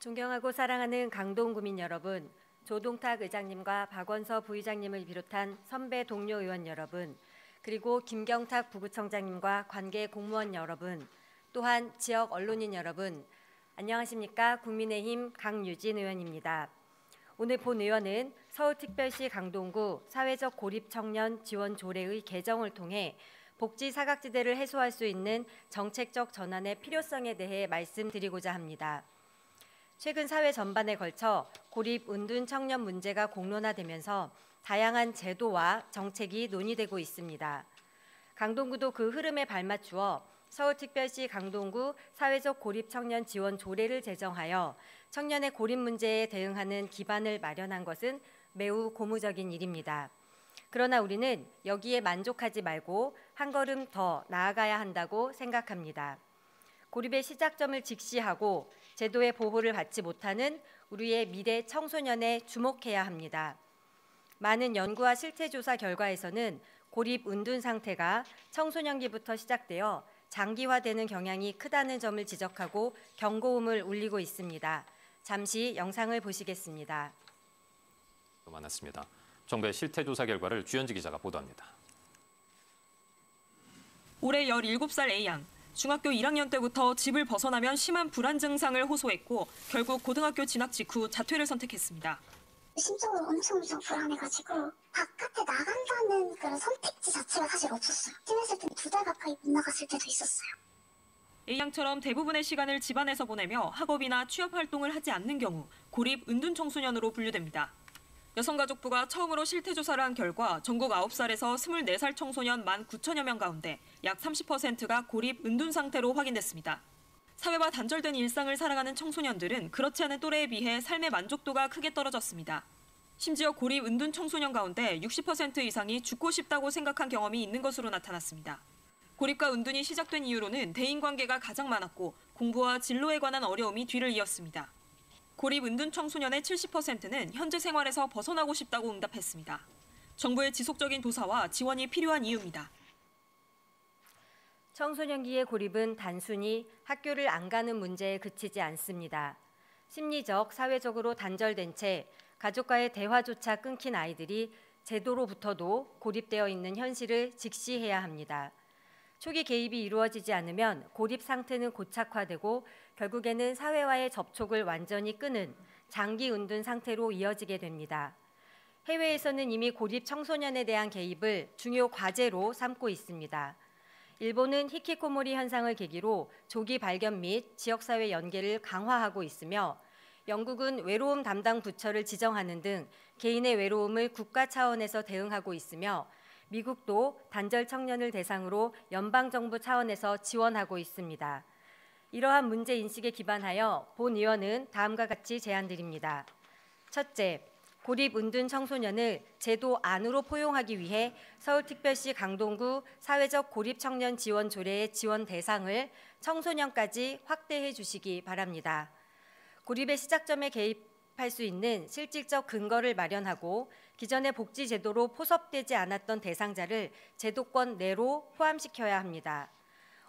존경하고 사랑하는 강동구민 여러분, 조동탁 의장님과 박원서 부의장님을 비롯한 선배 동료 의원 여러분, 그리고 김경탁 부구청장님과 관계 공무원 여러분, 또한 지역 언론인 여러분, 안녕하십니까? 국민의힘 강유진 의원입니다. 오늘 본 의원은 서울특별시 강동구 사회적 고립 청년 지원 조례의 개정을 통해 복지 사각지대를 해소할 수 있는 정책적 전환의 필요성에 대해 말씀드리고자 합니다. 최근 사회 전반에 걸쳐 고립 은둔 청년 문제가 공론화되면서 다양한 제도와 정책이 논의되고 있습니다. 강동구도 그 흐름에 발맞추어 서울특별시 강동구 사회적 고립 청년 지원 조례를 제정하여 청년의 고립 문제에 대응하는 기반을 마련한 것은 매우 고무적인 일입니다. 그러나 우리는 여기에 만족하지 말고 한 걸음 더 나아가야 한다고 생각합니다. 고립의 시작점을 직시하고 제도의 보호를 받지 못하는 우리의 미래 청소년에 주목해야 합니다. 많은 연구와 실태조사 결과에서는 고립 은둔 상태가 청소년기부터 시작되어 장기화되는 경향이 크다는 점을 지적하고 경고음을 울리고 있습니다. 잠시 영상을 보시겠습니다. 많았습니다. 정부의 실태조사 결과를 주현지 기자가 보도합니다. 올해 17살 A양. 중학교 1학년 때부터 집을 벗어나면 심한 불안 증상을 호소했고 결국 고등학교 진학 직후 자퇴를 선택했습니다. 심적으로 엄청 불안해가지고 바깥에 나간다는 그런 선택지 자체가 사실 없었어요. 심했을 때는 2달 가까이 못 나갔을 때도 있었어요. A양처럼 대부분의 시간을 집안에서 보내며 학업이나 취업 활동을 하지 않는 경우 고립 은둔 청소년으로 분류됩니다. 여성가족부가 처음으로 실태조사를 한 결과 전국 9살에서 24살 청소년 19,000여 명 가운데 약 30%가 고립 은둔 상태로 확인됐습니다. 사회와 단절된 일상을 살아가는 청소년들은 그렇지 않은 또래에 비해 삶의 만족도가 크게 떨어졌습니다. 심지어 고립 은둔 청소년 가운데 60% 이상이 죽고 싶다고 생각한 경험이 있는 것으로 나타났습니다. 고립과 은둔이 시작된 이유로는 대인관계가 가장 많았고 공부와 진로에 관한 어려움이 뒤를 이었습니다. 고립 은둔 청소년의 70%는 현재 생활에서 벗어나고 싶다고 응답했습니다. 정부의 지속적인 조사와 지원이 필요한 이유입니다. 청소년기의 고립은 단순히 학교를 안 가는 문제에 그치지 않습니다. 심리적, 사회적으로 단절된 채 가족과의 대화조차 끊긴 아이들이 제도로부터도 고립되어 있는 현실을 직시해야 합니다. 초기 개입이 이루어지지 않으면 고립 상태는 고착화되고 결국에는 사회와의 접촉을 완전히 끊은 장기 은둔 상태로 이어지게 됩니다. 해외에서는 이미 고립 청소년에 대한 개입을 중요 과제로 삼고 있습니다. 일본은 히키코모리 현상을 계기로 조기 발견 및 지역사회 연계를 강화하고 있으며 영국은 외로움 담당 부처를 지정하는 등 개인의 외로움을 국가 차원에서 대응하고 있으며 미국도 단절 청년을 대상으로 연방정부 차원에서 지원하고 있습니다. 이러한 문제 인식에 기반하여 본 의원은 다음과 같이 제안드립니다. 첫째, 고립 은둔 청소년을 제도 안으로 포용하기 위해 서울특별시 강동구 사회적 고립 청년 지원 조례의 지원 대상을 청소년까지 확대해 주시기 바랍니다. 고립의 시작점에 개입할 수 있는 실질적 근거를 마련하고 기존의 복지 제도로 포섭되지 않았던 대상자를 제도권 내로 포함시켜야 합니다.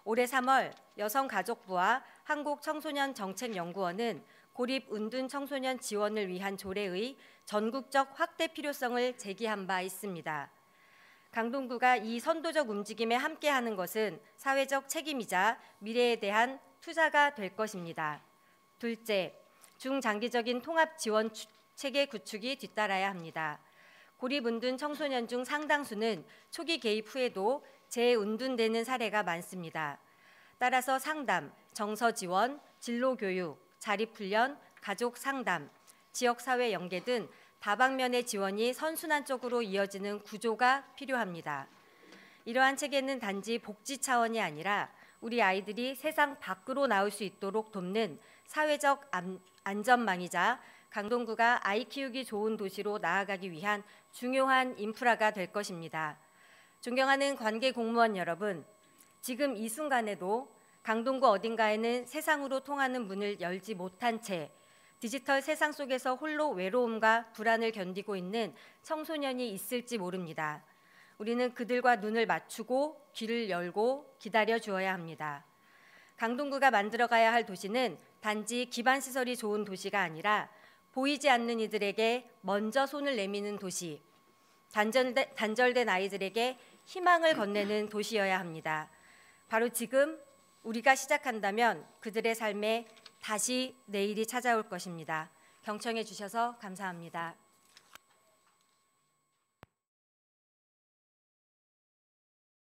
올해 3월 여성가족부와 한국청소년정책연구원은 고립 은둔 청소년 지원을 위한 조례의 전국적 확대 필요성을 제기한 바 있습니다. 강동구가 이 선도적 움직임에 함께하는 것은 사회적 책임이자 미래에 대한 투자가 될 것입니다. 둘째, 중장기적인 통합 지원 체계 구축이 뒤따라야 합니다. 고립 은둔 청소년 중 상당수는 초기 개입 후에도 재은둔되는 사례가 많습니다. 따라서 상담, 정서 지원, 진로 교육, 자립훈련, 가족 상담, 지역사회 연계 등 다방면의 지원이 선순환적으로 이어지는 구조가 필요합니다. 이러한 체계는 단지 복지 차원이 아니라 우리 아이들이 세상 밖으로 나올 수 있도록 돕는 사회적 안전망이자 강동구가 아이 키우기 좋은 도시로 나아가기 위한 중요한 인프라가 될 것입니다. 존경하는 관계 공무원 여러분, 지금 이 순간에도 강동구 어딘가에는 세상으로 통하는 문을 열지 못한 채 디지털 세상 속에서 홀로 외로움과 불안을 견디고 있는 청소년이 있을지 모릅니다. 우리는 그들과 눈을 맞추고 귀를 열고 기다려 주어야 합니다. 강동구가 만들어가야 할 도시는 단지 기반 시설이 좋은 도시가 아니라 보이지 않는 이들에게 먼저 손을 내미는 도시, 단절된 아이들에게 희망을 건네는 도시여야 합니다. 바로 지금 우리가 시작한다면 그들의 삶에 다시 내일이 찾아올 것입니다. 경청해 주셔서 감사합니다.